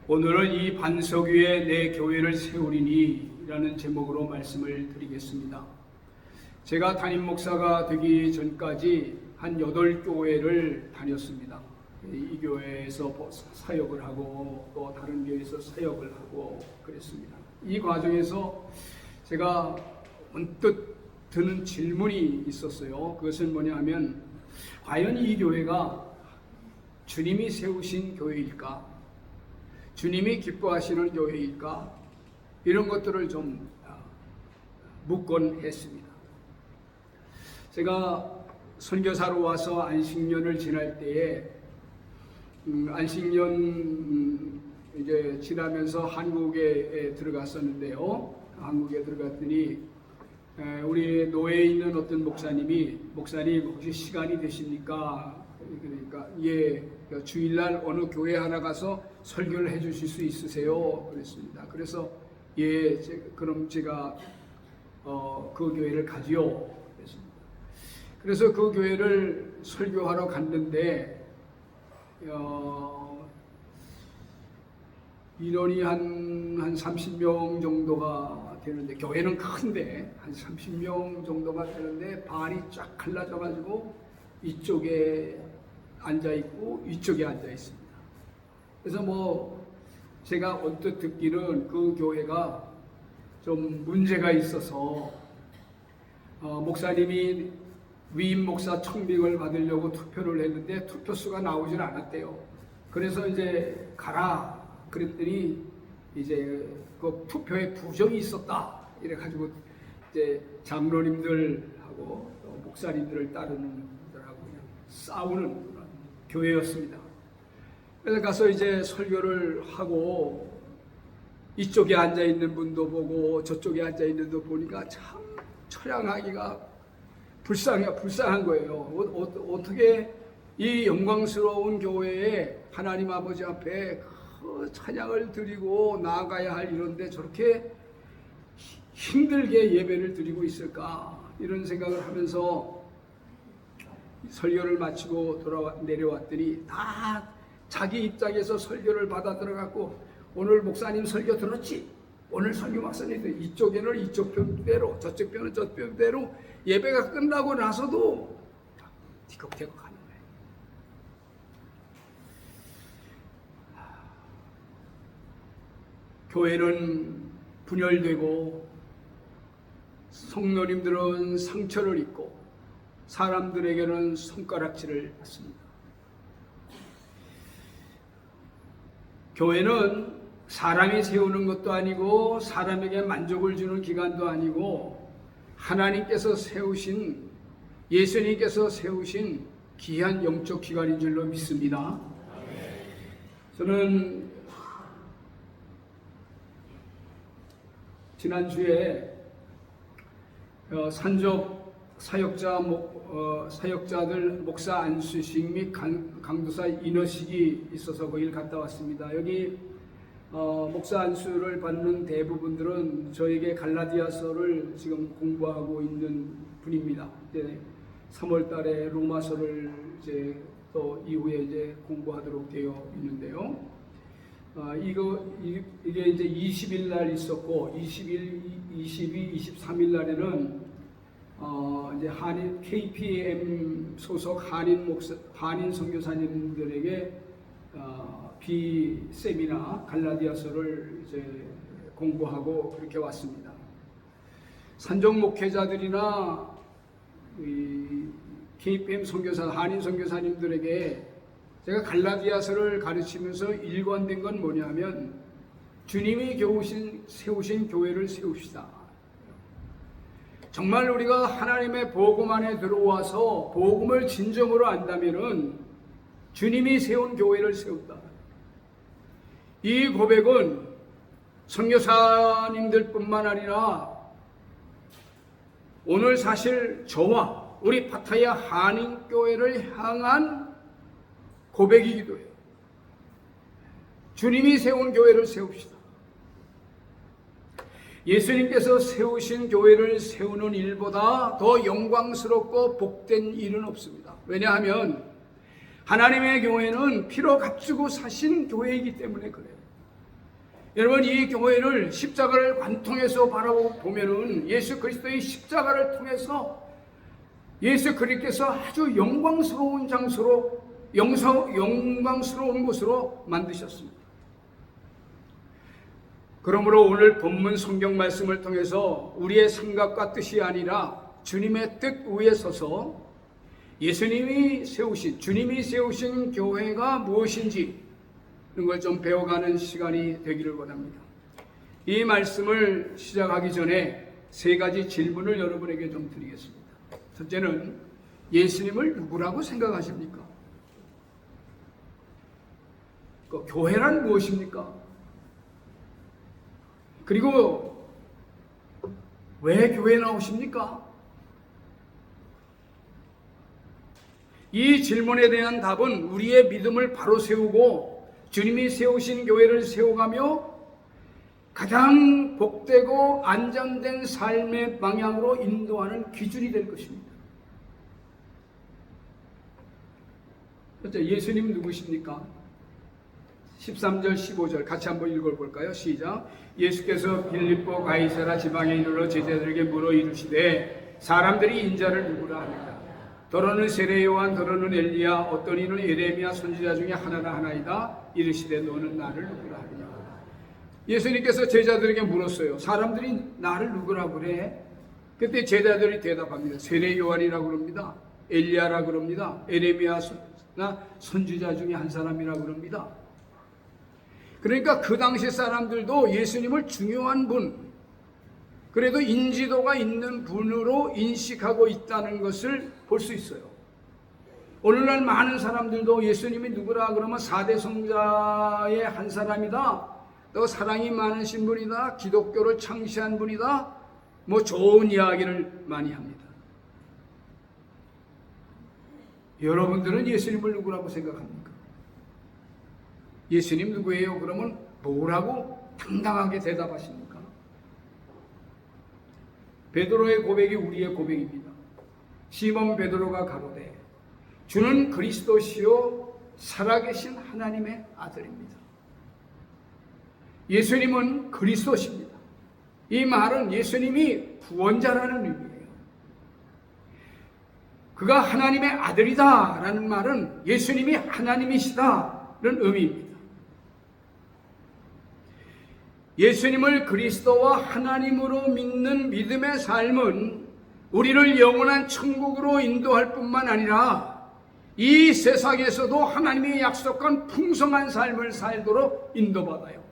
오늘은 이 반석 위에 내 교회를 세우리니 라는 제목으로 말씀을 드리겠습니다. 제가 담임 목사가 되기 전까지 한 8교회를 다녔습니다. 이 교회에서 사역을 하고 또 다른 교회에서 사역을 하고 그랬습니다. 이 과정에서 제가 언뜻 드는 질문이 있었어요. 그것은 뭐냐 하면 과연 이 교회가 주님이 세우신 교회일까? 주님이 기뻐하시는 교회일까? 이런 것들을 좀 묻곤 했습니다. 제가 선교사로 와서 안식년을 지날 때에 안식년 이제 지나면서 한국에 들어갔었는데요. 한국에 들어갔더니 우리 노예에 있는 어떤 목사님 혹시 시간이 되십니까? 그러니까 주일날 어느 교회 하나 가서 설교를 해주실 수 있으세요? 그랬습니다. 그래서 그럼 제가 그 교회를 가지요. 그랬습니다. 그래서 그 교회를 설교하러 갔는데 인원이 한 30명 정도가 되는데, 교회는 큰데 한 30명 정도가 되는데 반이 쫙 갈라져 가지고 이쪽에 앉아 있고 이쪽에 앉아 있습니다. 그래서 제가 언뜻 듣기는 그 교회가 좀 문제가 있어서 목사님이 위임 목사 청빙을 받으려고 투표를 했는데 투표수가 나오질 않았대요. 그래서 이제 가라 그랬더니 이제 그 투표에 부정이 있었다 이래 가지고 이제 장로님들하고 또 목사님들을 따르는 분들하고 그냥 싸우는 그런 교회였습니다. 그래서 가서 이제 설교를 하고 이쪽에 앉아 있는 분도 보고 저쪽에 앉아 있는 분도 보니까 참 처량하기가 불쌍한 거예요. 어떻게 이 영광스러운 교회에 하나님 아버지 앞에 그 찬양을 드리고 나아가야 할 이런데 저렇게 힘들게 예배를 드리고 있을까, 이런 생각을 하면서 설교를 마치고 내려왔더니 다 자기 입장에서 설교를 받아 들어갔고, 오늘 목사님 설교 들었지? 오늘 설교 목사님 이쪽에는 이쪽 편대로 저쪽 편은 저쪽 편대로 예배가 끝나고 나서도 티격태격 하는 거예요. 교회는 분열되고 성도님들은 상처를 입고 사람들에게는 손가락질을 받습니다. 교회는 사람이 세우는 것도 아니고 사람에게 만족을 주는 기관도 아니고 하나님께서 세우신, 예수님께서 세우신 귀한 영적 기관인 줄로 믿습니다. 저는 지난주에 산적 사역자들 목사 안수식 및 강도사 인허식이 있어서 거길 갔다 왔습니다. 여기 목사 안수를 받는 대부분들은 저에게 갈라디아서를 지금 공부하고 있는 분입니다. 이제 3월 달에 로마서를 이제 또 이후에 이제 공부하도록 되어 있는데요. 이게 이제 20일 날 있었고 21, 22, 23일 날에는 이제 한인 KPM 소속 한인 선교사님들에게 비세미나 갈라디아서를 이제 공부하고 그렇게 왔습니다. 산적 목회자들이나 KPM 선교사, 한인 선교사님들에게 제가 갈라디아서를 가르치면서 일관된 건 뭐냐면 주님이 세우신 교회를 세웁시다. 정말 우리가 하나님의 복음 안에 들어와서 복음을 진정으로 안다면은 주님이 세운 교회를 세웠다. 이 고백은 선교사님들 뿐만 아니라 오늘 사실 저와 우리 파타야 한인교회를 향한 고백이기도 해요. 주님이 세운 교회를 세웁시다. 예수님께서 세우신 교회를 세우는 일보다 더 영광스럽고 복된 일은 없습니다. 왜냐하면 하나님의 교회는 피로 값주고 사신 교회이기 때문에 그래요. 여러분, 이 교회를 십자가를 관통해서 바라보면은 예수 그리스도의 십자가를 통해서 예수 그리스도께서 아주 영광스러운 장소로 영광스러운 곳으로 만드셨습니다. 그러므로 오늘 본문 성경 말씀을 통해서 우리의 생각과 뜻이 아니라 주님의 뜻 위에 서서 주님이 세우신 교회가 무엇인지 이런 걸 좀 배워가는 시간이 되기를 원합니다. 이 말씀을 시작하기 전에 세 가지 질문을 여러분에게 좀 드리겠습니다. 첫째는 예수님을 누구라고 생각하십니까? 교회란 무엇입니까? 그리고 왜 교회에 나오십니까? 이 질문에 대한 답은 우리의 믿음을 바로 세우고 주님이 세우신 교회를 세워가며 가장 복되고 안전된 삶의 방향으로 인도하는 기준이 될 것입니다. 첫째, 예수님 누구십니까? 13절 15절 같이 한번 읽어볼까요? 시작. 예수께서 빌립보 가이사라 지방에 이르러 제자들에게 물어 이르시되 사람들이 인자를 누구라 하는가? 더러는 세례 요한, 더러는 엘리야, 어떤 이는 예레미야 선지자 중에 하나이다. 이르시되 너는 나를 누구라 하느냐? 예수님께서 제자들에게 물었어요. 사람들이 나를 누구라 그래? 그때 제자들이 대답합니다. 세례 요한이라고 그럽니다. 엘리야라고 그럽니다. 예레미야나 선지자 중에 한 사람이라 그럽니다. 그러니까 그 당시 사람들도 예수님을 중요한 분, 그래도 인지도가 있는 분으로 인식하고 있다는 것을 볼 수 있어요. 오늘날 많은 사람들도 예수님이 누구라 그러면 4대 성자의 한 사람이다, 또 사랑이 많으신 분이다, 기독교를 창시한 분이다, 뭐 좋은 이야기를 많이 합니다. 여러분들은 예수님을 누구라고 생각합니까? 예수님 누구예요? 그러면 뭐라고 당당하게 대답하십니까? 베드로의 고백이 우리의 고백입니다. 시몬 베드로가 가로되 주는 그리스도시요 살아계신 하나님의 아들입니다. 예수님은 그리스도십니다. 이 말은 예수님이 구원자라는 의미예요. 그가 하나님의 아들이다 라는 말은 예수님이 하나님이시다는 의미입니다. 예수님을 그리스도와 하나님으로 믿는 믿음의 삶은 우리를 영원한 천국으로 인도할 뿐만 아니라 이 세상에서도 하나님이 약속한 풍성한 삶을 살도록 인도받아요.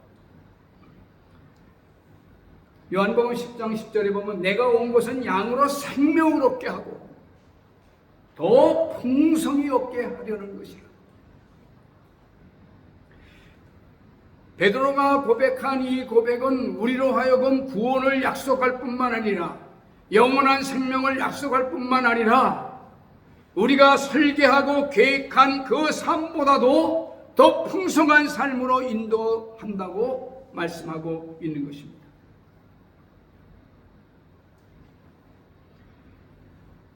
요한복음 10장 10절에 보면 내가 온 것은 양으로 생명을 얻게 하고 더 풍성히 얻게 하려는 것이라. 베드로가 고백한 이 고백은 우리로 하여금 구원을 약속할 뿐만 아니라 영원한 생명을 약속할 뿐만 아니라 우리가 설계하고 계획한 그 삶보다도 더 풍성한 삶으로 인도한다고 말씀하고 있는 것입니다.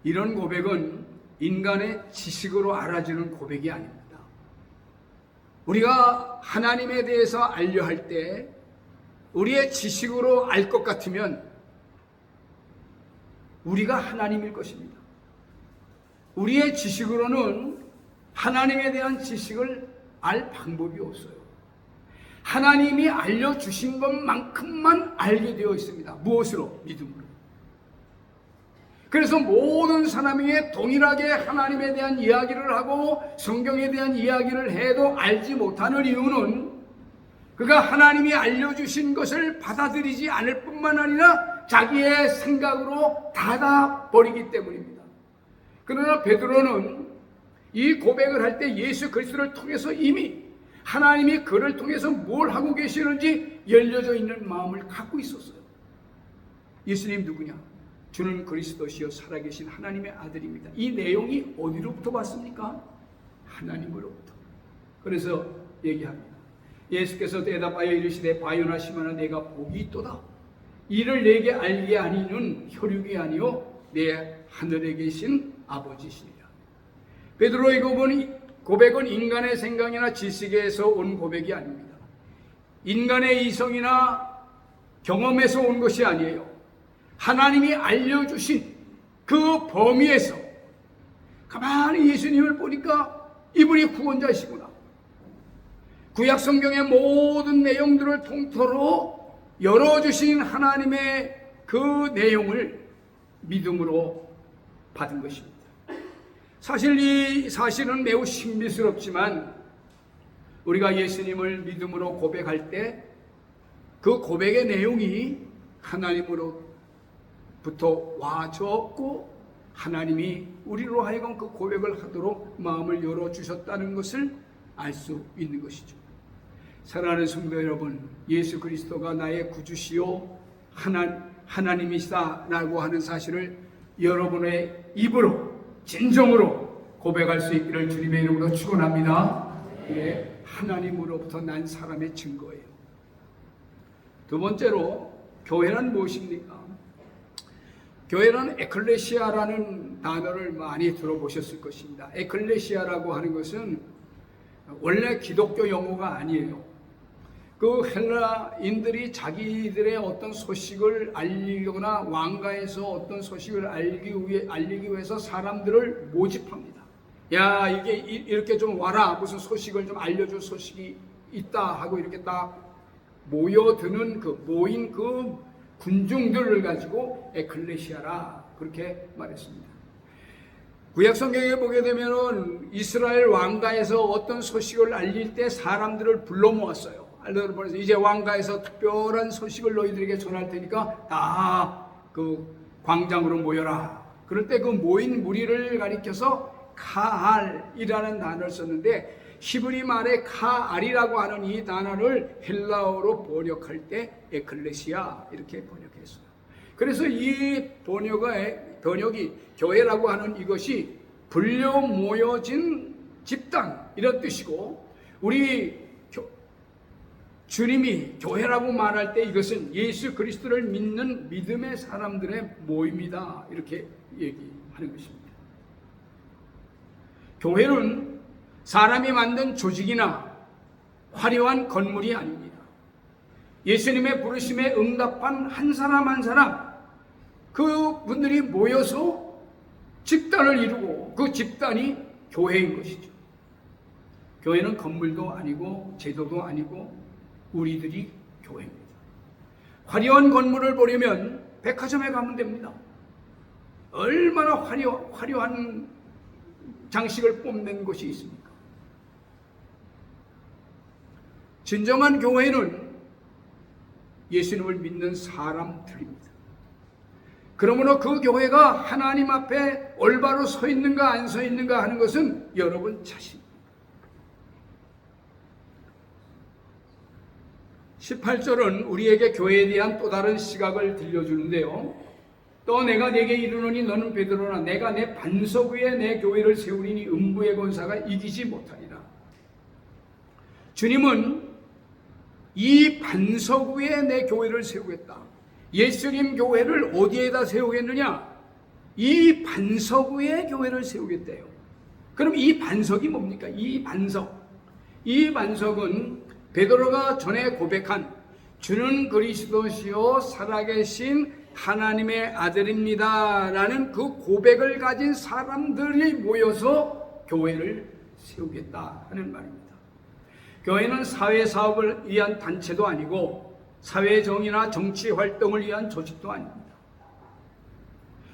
이런 고백은 인간의 지식으로 알아지는 고백이 아닙니다. 우리가 하나님에 대해서 알려 할 때 우리의 지식으로 알 것 같으면 우리가 하나님일 것입니다. 우리의 지식으로는 하나님에 대한 지식을 알 방법이 없어요. 하나님이 알려주신 것만큼만 알게 되어 있습니다. 무엇으로? 믿음으로. 그래서 모든 사람이 동일하게 하나님에 대한 이야기를 하고 성경에 대한 이야기를 해도 알지 못하는 이유는 그가 하나님이 알려주신 것을 받아들이지 않을 뿐만 아니라 자기의 생각으로 닫아버리기 때문입니다. 그러나 베드로는 이 고백을 할 때 예수 그리스도를 통해서 이미 하나님이 그를 통해서 뭘 하고 계시는지 열려져 있는 마음을 갖고 있었어요. 예수님 누구냐? 주는 그리스도시요 살아계신 하나님의 아들입니다. 이 내용이 어디로부터 왔습니까? 하나님으로부터. 그래서 얘기합니다. 예수께서 대답하여 이르시되 바요나 시몬아 내가 복이 있도다. 이를 내게 알게 아니는 혈육이 아니요 내 하늘에 계신 아버지시니라. 베드로의 고백은 인간의 생각이나 지식에서 온 고백이 아닙니다. 인간의 이성이나 경험에서 온 것이 아니에요. 하나님이 알려주신 그 범위에서 가만히 예수님을 보니까 이분이 구원자이시구나. 구약 성경의 모든 내용들을 통틀어 열어주신 하나님의 그 내용을 믿음으로 받은 것입니다. 사실 이 사실은 매우 신비스럽지만 우리가 예수님을 믿음으로 고백할 때 그 고백의 내용이 하나님으로부터 와주었고 하나님이 우리로 하여금 그 고백을 하도록 마음을 열어주셨다는 것을 알 수 있는 것이죠. 사랑하는 성도 여러분, 예수 그리스도가 나의 구주시요 하나님이시다라고 하는 사실을 여러분의 입으로 진정으로 고백할 수 있기를 주님의 이름으로 축원합니다. 이게 하나님으로부터 난 사람의 증거예요. 두 번째로, 교회란 무엇입니까? 교회는 에클레시아라는 단어를 많이 들어보셨을 것입니다. 에클레시아라고 하는 것은 원래 기독교 용어가 아니에요. 그 헬라인들이 자기들의 어떤 소식을 알리거나 왕가에서 어떤 소식을 알리기 위해서 사람들을 모집합니다. 야, 이게 이렇게 좀 와라. 무슨 소식을 좀 알려줄 소식이 있다 하고 이렇게 딱 모여드는 모인 그 군중들을 가지고 에클레시아라 그렇게 말했습니다. 구약 성경에 보게 되면은 이스라엘 왕가에서 어떤 소식을 알릴 때 사람들을 불러 모았어요. 이제 왕가에서 특별한 소식을 너희들에게 전할 테니까 다 그 광장으로 모여라. 그럴 때 그 모인 무리를 가리켜서 카알이라는 단어를 썼는데 히브리 말의 카알이라고 하는 이 단어를 헬라어로 번역할 때 에클레시아 이렇게 번역했어요. 그래서 이 번역이 교회라고 하는 이것이 불려 모여진 집단 이런 뜻이고, 우리 주님이 교회라고 말할 때 이것은 예수 그리스도를 믿는 믿음의 사람들의 모임이다 이렇게 얘기하는 것입니다. 교회는 사람이 만든 조직이나 화려한 건물이 아닙니다. 예수님의 부르심에 응답한 한 사람 한 사람, 그 분들이 모여서 집단을 이루고 그 집단이 교회인 것이죠. 교회는 건물도 아니고 제도도 아니고 우리들이 교회입니다. 화려한 건물을 보려면 백화점에 가면 됩니다. 얼마나 화려한 장식을 뽐낸 곳이 있습니까? 진정한 교회는 예수님을 믿는 사람들입니다. 그러므로 그 교회가 하나님 앞에 올바로 서 있는가 안 서 있는가 하는 것은 여러분 자신입니다. 18절은 우리에게 교회에 대한 또 다른 시각을 들려주는데요. 또 내가 네게 이르노니 너는 베드로라. 내가 내 반석 위에 내 교회를 세우리니 음부의 권사가 이기지 못하리라. 주님은 이 반석 위에 내 교회를 세우겠다. 예수님 교회를 어디에다 세우겠느냐? 이 반석 위에 교회를 세우겠대요. 그럼 이 반석이 뭡니까? 이 반석은 베드로가 전에 고백한 주는 그리스도시요 살아계신 하나님의 아들입니다 라는 그 고백을 가진 사람들이 모여서 교회를 세우겠다 하는 말입니다. 교회는 사회사업을 위한 단체도 아니고 사회정의나 정치활동을 위한 조직도 아닙니다.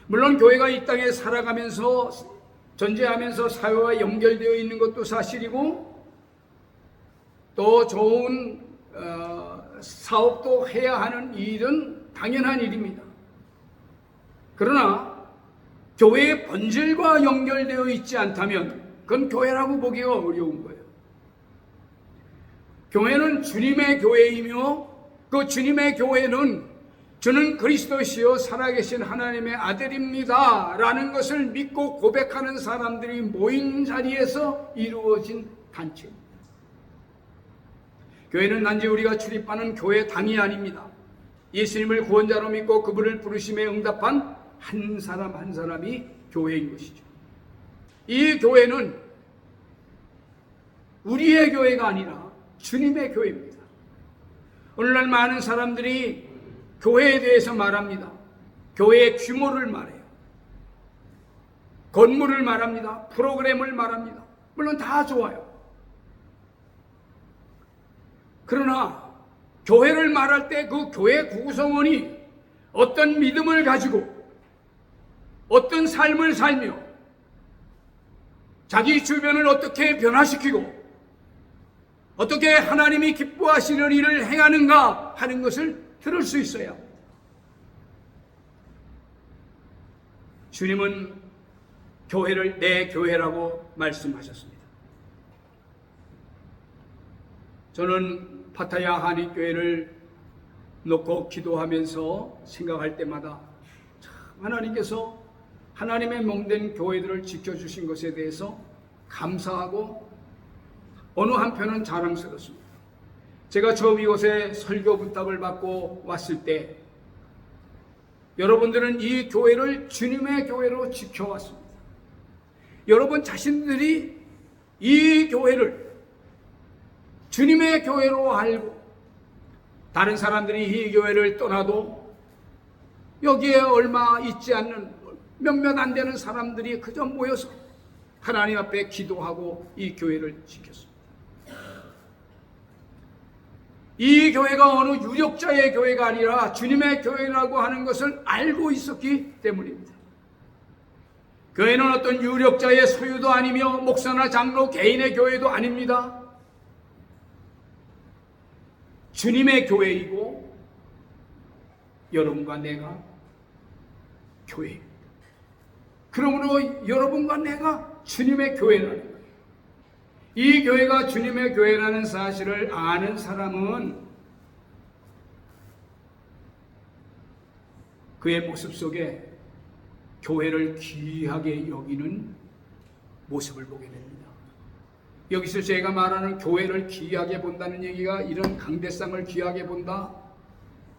물론 교회가 이 땅에 살아가면서 존재하면서 사회와 연결되어 있는 것도 사실이고 또 좋은 사업도 해야 하는 일은 당연한 일입니다. 그러나 교회의 본질과 연결되어 있지 않다면 그건 교회라고 보기가 어려운 거예요. 교회는 주님의 교회이며 그 주님의 교회는 주는 그리스도시요 살아계신 하나님의 아들입니다 라는 것을 믿고 고백하는 사람들이 모인 자리에서 이루어진 단체입니다. 교회는 단지 우리가 출입하는 교회당이 아닙니다. 예수님을 구원자로 믿고 그분을 부르심에 응답한 한 사람 한 사람이 교회인 것이죠. 이 교회는 우리의 교회가 아니라 주님의 교회입니다. 오늘날 많은 사람들이 교회에 대해서 말합니다. 교회의 규모를 말해요. 건물을 말합니다. 프로그램을 말합니다. 물론 다 좋아요. 그러나 교회를 말할 때 그 교회 구성원이 어떤 믿음을 가지고 어떤 삶을 살며 자기 주변을 어떻게 변화시키고 어떻게 하나님이 기뻐하시는 일을 행하는가 하는 것을 들을 수 있어야 합니다. 주님은 교회를 내 교회라고 말씀하셨습니다. 저는 파타야 한인교회를 놓고 기도하면서 생각할 때마다 참 하나님께서 하나님의 몸된 교회들을 지켜주신 것에 대해서 감사하고 어느 한편은 자랑스럽습니다. 제가 처음 이곳에 설교 부탁을 받고 왔을 때 여러분들은 이 교회를 주님의 교회로 지켜왔습니다. 여러분 자신들이 이 교회를 주님의 교회로 알고 다른 사람들이 이 교회를 떠나도 여기에 얼마 있지 않는 몇몇 안 되는 사람들이 그저 모여서 하나님 앞에 기도하고 이 교회를 지켰습니다. 이 교회가 어느 유력자의 교회가 아니라 주님의 교회라고 하는 것을 알고 있었기 때문입니다. 교회는 어떤 유력자의 소유도 아니며 목사나 장로 개인의 교회도 아닙니다. 주님의 교회이고 여러분과 내가 교회입니다. 그러므로 여러분과 내가 주님의 교회라는 거예요. 이 교회가 주님의 교회라는 사실을 아는 사람은 그의 모습 속에 교회를 귀하게 여기는 모습을 보게 됩니다. 여기서 제가 말하는 교회를 귀하게 본다는 얘기가 이런 강대상을 귀하게 본다,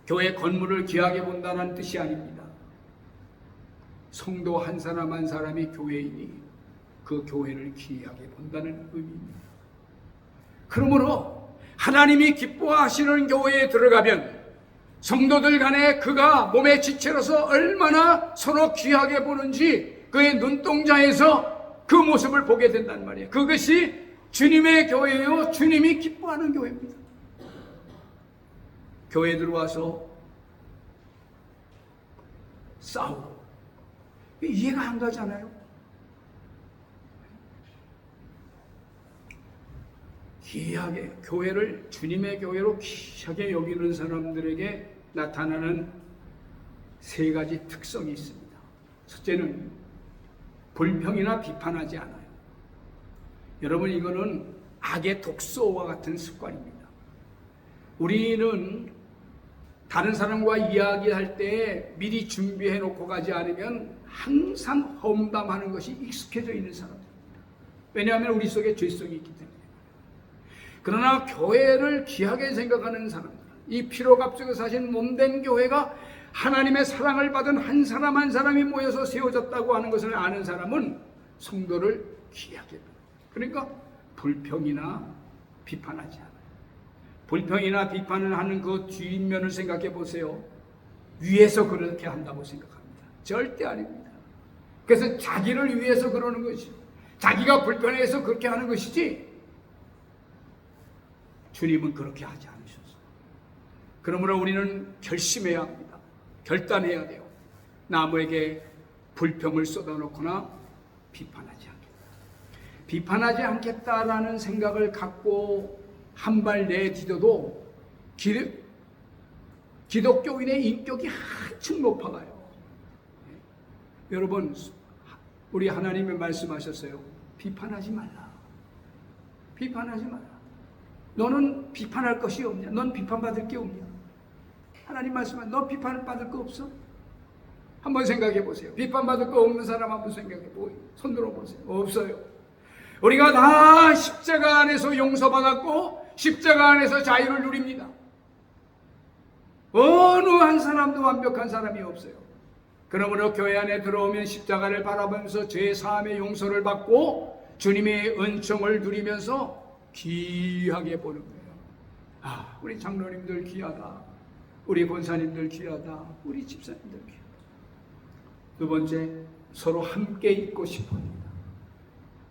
교회 건물을 귀하게 본다는 뜻이 아닙니다. 성도 한 사람 한 사람이 교회이니 그 교회를 귀하게 본다는 의미입니다. 그러므로 하나님이 기뻐하시는 교회에 들어가면 성도들 간에 그가 몸의 지체로서 얼마나 서로 귀하게 보는지 그의 눈동자에서 그 모습을 보게 된단 말이에요. 그것이 주님의 교회요, 주님이 기뻐하는 교회입니다. 교회 들어와서 싸우고 이해가 안 가잖아요. 귀하게 교회를 주님의 교회로 귀하게 여기는 사람들에게 나타나는 세 가지 특성이 있습니다. 첫째는 불평이나 비판하지 않아요. 여러분, 이거는 악의 독소와 같은 습관입니다. 우리는 다른 사람과 이야기할 때 미리 준비해 놓고 가지 않으면 항상 험담하는 것이 익숙해져 있는 사람들입니다. 왜냐하면 우리 속에 죄성이 있기 때문에. 그러나 교회를 귀하게 생각하는 사람들, 이 피로값주고 사신 몸된 교회가 하나님의 사랑을 받은 한 사람 한 사람이 모여서 세워졌다고 하는 것을 아는 사람은 성도를 귀하게 합니다. 그러니까 불평이나 비판하지 않아요. 불평이나 비판을 하는 그 뒷면을 생각해 보세요. 위에서 그렇게 한다고 생각합니다. 절대 아닙니다. 그래서 자기를 위해서 그러는 것이죠. 자기가 불편해서 그렇게 하는 것이지 주님은 그렇게 하지 않으셨어요. 그러므로 우리는 결심해야 합니다. 결단해야 돼요. 남에게 불평을 쏟아놓거나 비판하지 않겠다. 비판하지 않겠다라는 생각을 갖고 한 발 내디뎌도 기독교인의 인격이 한층 높아가요. 여러분, 우리 하나님이 말씀하셨어요. 비판하지 말라. 비판하지 마라. 너는 비판할 것이 없냐? 넌 비판받을 게 없냐? 하나님 말씀하신 너 비판받을 거 없어? 한번 생각해 보세요. 비판받을 거 없는 사람 한번 생각해 보세요. 손 들어 보세요. 없어요. 우리가 다 십자가 안에서 용서받았고 십자가 안에서 자유를 누립니다. 어느 한 사람도 완벽한 사람이 없어요. 그러므로 교회 안에 들어오면 십자가를 바라보면서 죄 사함의 용서를 받고 주님의 은총을 누리면서 귀하게 보는 거예요. 우리 장로님들 귀하다, 우리 권사님들 귀하다, 우리 집사님들 귀하다. 두 번째, 서로 함께 있고 싶어합니다.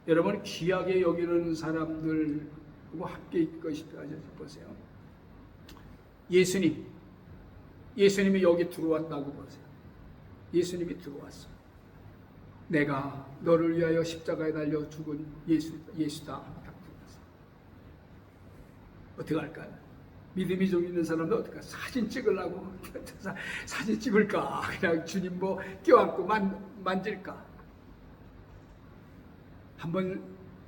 여러분, 귀하게 여기는 사람들하고 함께 있고 싶으세요? 예수님이 여기 들어왔다고 보세요. 예수님이 들어왔어. 내가 너를 위하여 십자가에 달려 죽은 예수다. 어떻게 할까요? 믿음이 좀 있는 사람도 어떨까? 사진 찍으려고 사진 찍을까? 그냥 주님 뭐 껴안고 만질까? 한번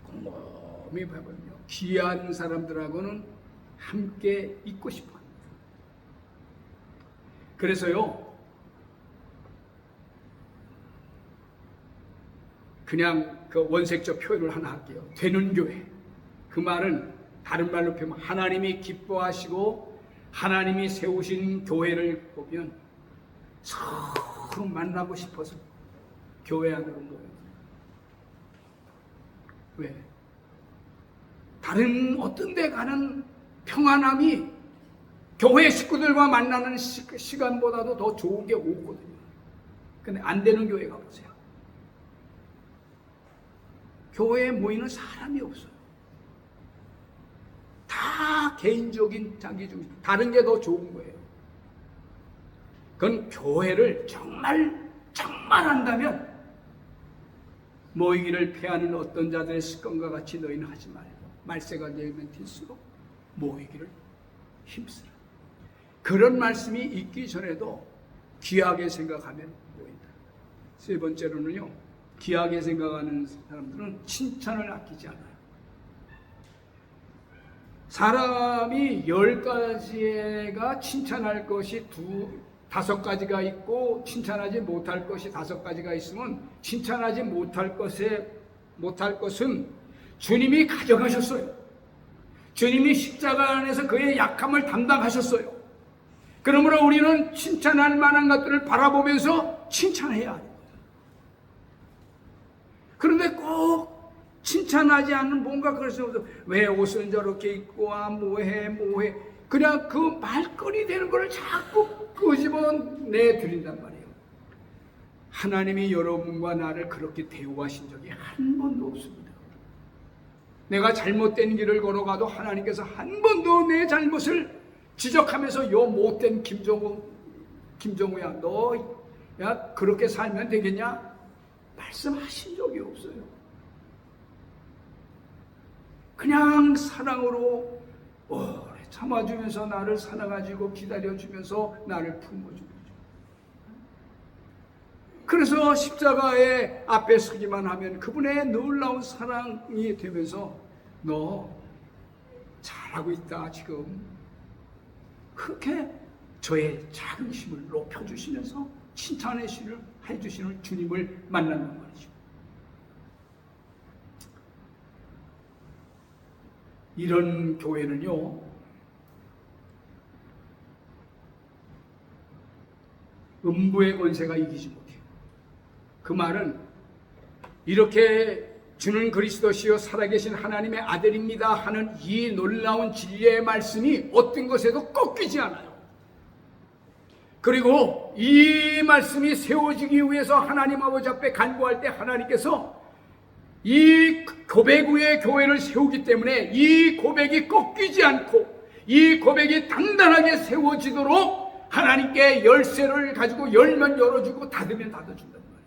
곰곰이 봐보면요, 귀한 사람들하고는 함께 있고 싶어 합니다. 그래서요, 그냥 그 원색적 표현을 하나 할게요. 되는 교회. 그 말은 다른 말로 표현하면 하나님이 기뻐하시고 하나님이 세우신 교회를 보면 서로 만나고 싶어서 교회 안으로 모여요. 왜? 다른 어떤 데 가는 평안함이 교회 식구들과 만나는 시간보다도 더 좋은 게 없거든요. 근데 안 되는 교회 가보세요. 교회에 모이는 사람이 없어요. 다 개인적인 자기 중심, 다른 게 더 좋은 거예요. 그건 교회를 정말 한다면 모이기를 패하는 어떤 자들의 습관과 같이 너희는 하지 말고 말세가 되면 될수록 모이기를 힘쓰라. 그런 말씀이 있기 전에도 귀하게 생각하면 모인다. 세 번째로는요, 귀하게 생각하는 사람들은 칭찬을 아끼지 않아요. 사람이 10가지가 칭찬할 것이 5가지가 있고 칭찬하지 못할 것이 5가지가 있으면 칭찬하지 못할 것은 주님이 가져가셨어요. 주님이 십자가 안에서 그의 약함을 담당하셨어요. 그러므로 우리는 칭찬할 만한 것들을 바라보면서 칭찬해야 합니다. 그런데 꼭 칭찬하지 않는 뭔가 그래서 왜 옷은 저렇게 입고 뭐해 그냥 그 말거리 되는 걸 자꾸 끄집어 내드린단 말이에요. 하나님이 여러분과 나를 그렇게 대우하신 적이 한 번도 없습니다. 내가 잘못된 길을 걸어가도 하나님께서 한 번도 내 잘못을 지적하면서 요 못된 김정우야 너 그렇게 살면 되겠냐? 말씀하신 적이 없어요. 그냥 사랑으로 오래 참아주면서 나를 사랑해주고 기다려주면서 나를 품어주죠. 그래서 십자가의 앞에 서기만 하면 그분의 놀라운 사랑이 되면서 너 잘하고 있다 지금 그렇게 저의 자긍심을 높여주시면서 칭찬해주시는 주님을 만나는 말이죠. 이런 교회는요, 음부의 권세가 이기지 못해요. 그 말은 이렇게 주는 그리스도시요 살아계신 하나님의 아들입니다 하는 이 놀라운 진리의 말씀이 어떤 것에도 꺾이지 않아요. 그리고 이 말씀이 세워지기 위해서 하나님 아버지 앞에 간구할 때 하나님께서 이 고백 위에 교회를 세우기 때문에 이 고백이 꺾이지 않고 이 고백이 단단하게 세워지도록 하나님께 열쇠를 가지고 열면 열어주고 닫으면 닫아준단 말이에요.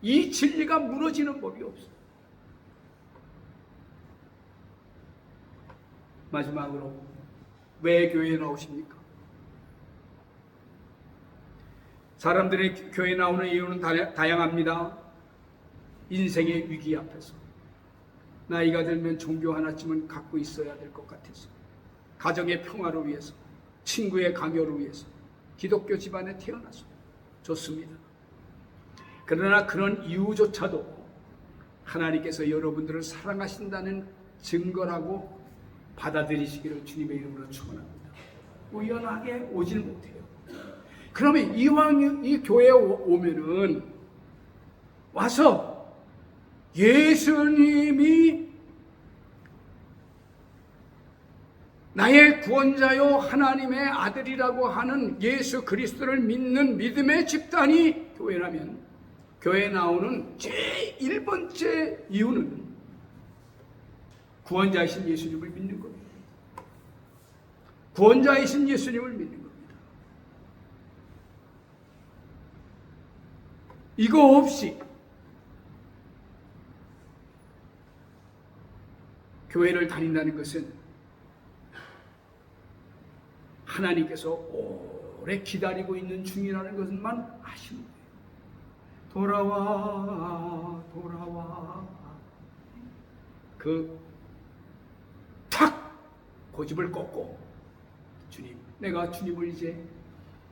이 진리가 무너지는 법이 없어요. 마지막으로 왜 교회에 나오십니까? 사람들이 교회에 나오는 이유는 다양합니다. 인생의 위기 앞에서 나이가 들면 종교 하나쯤은 갖고 있어야 될 것 같아서, 가정의 평화를 위해서, 친구의 강요를 위해서, 기독교 집안에 태어나서 좋습니다. 그러나 그런 이유조차도 하나님께서 여러분들을 사랑하신다는 증거라고 받아들이시기를 주님의 이름으로 축원합니다. 우연하게 오지는 못해요. 그러면 이왕 이 교회에 오면은 와서 예수님이 나의 구원자요 하나님의 아들이라고 하는 예수 그리스도를 믿는 믿음의 집단이 교회라면, 교회에 나오는 제1번째 이유는 구원자이신 예수님을 믿는 겁니다. 구원자이신 예수님을 믿는 겁니다. 이거 없이 교회를 다닌다는 것은 하나님께서 오래 기다리고 있는 중이라는 것만 아시면 돼요. 돌아와, 돌아와. 탁 고집을 꺾고, 주님, 내가 주님을 이제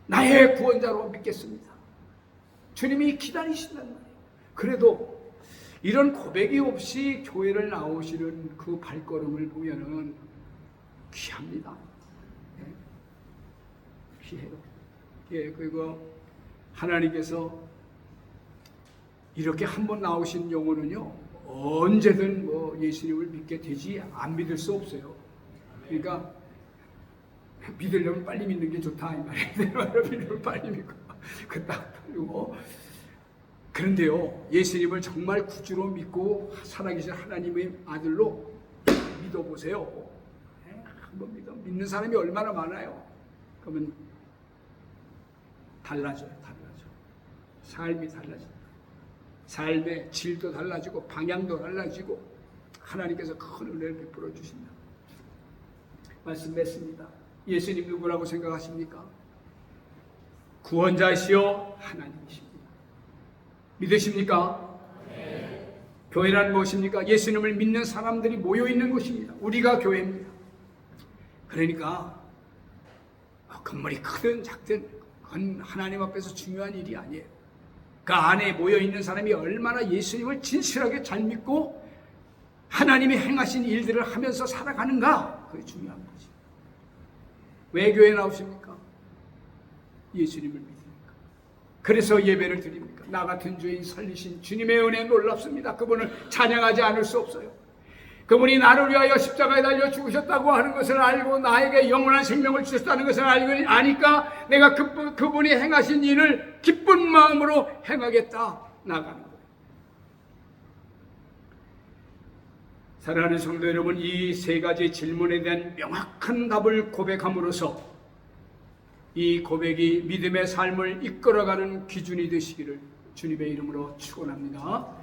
나의 구원자로 믿겠습니다. 주님이 기다리신단 말이에요. 그래도 이런 고백이 없이 교회를 나오시는 그 발걸음을 보면은 귀합니다. 귀해요. 예, 그리고 하나님께서 이렇게 한번 나오신 영혼은요, 언제든 예수님을 믿게 되지 안 믿을 수 없어요. 그러니까 믿으려면 빨리 믿는 게 좋다 이 말이에요. 믿으면 빨리 믿고 그딱 팔리고. 그런데요, 예수님을 정말 구주로 믿고 살아계신 하나님의 아들로 믿어보세요. 한번 믿는 사람이 얼마나 많아요. 그러면 달라져요. 삶이 달라집니다. 삶의 질도 달라지고 방향도 달라지고 하나님께서 큰 은혜를 베풀어 주신다. 말씀 맺습니다. 예수님 누구라고 생각하십니까? 구원자시요 하나님이십니다. 믿으십니까? 네. 교회란 무엇입니까? 예수님을 믿는 사람들이 모여있는 곳입니다. 우리가 교회입니다. 그러니까 건물이 크든 작든 그건 하나님 앞에서 중요한 일이 아니에요. 그 안에 모여있는 사람이 얼마나 예수님을 진실하게 잘 믿고 하나님이 행하신 일들을 하면서 살아가는가, 그게 중요한 거지. 왜 교회에 나오십니까? 예수님을 믿으니까. 그래서 예배를 드립니까? 나 같은 죄인 살리신 주님의 은혜 놀랍습니다. 그분을 찬양하지 않을 수 없어요. 그분이 나를 위하여 십자가에 달려 죽으셨다고 하는 것을 알고 나에게 영원한 생명을 주셨다는 것을 아니까 내가 그분이 행하신 일을 기쁜 마음으로 행하겠다 나가는 거예요. 사랑하는 성도 여러분, 이 세 가지 질문에 대한 명확한 답을 고백함으로써 이 고백이 믿음의 삶을 이끌어가는 기준이 되시기를 주님의 이름으로 축원합니다.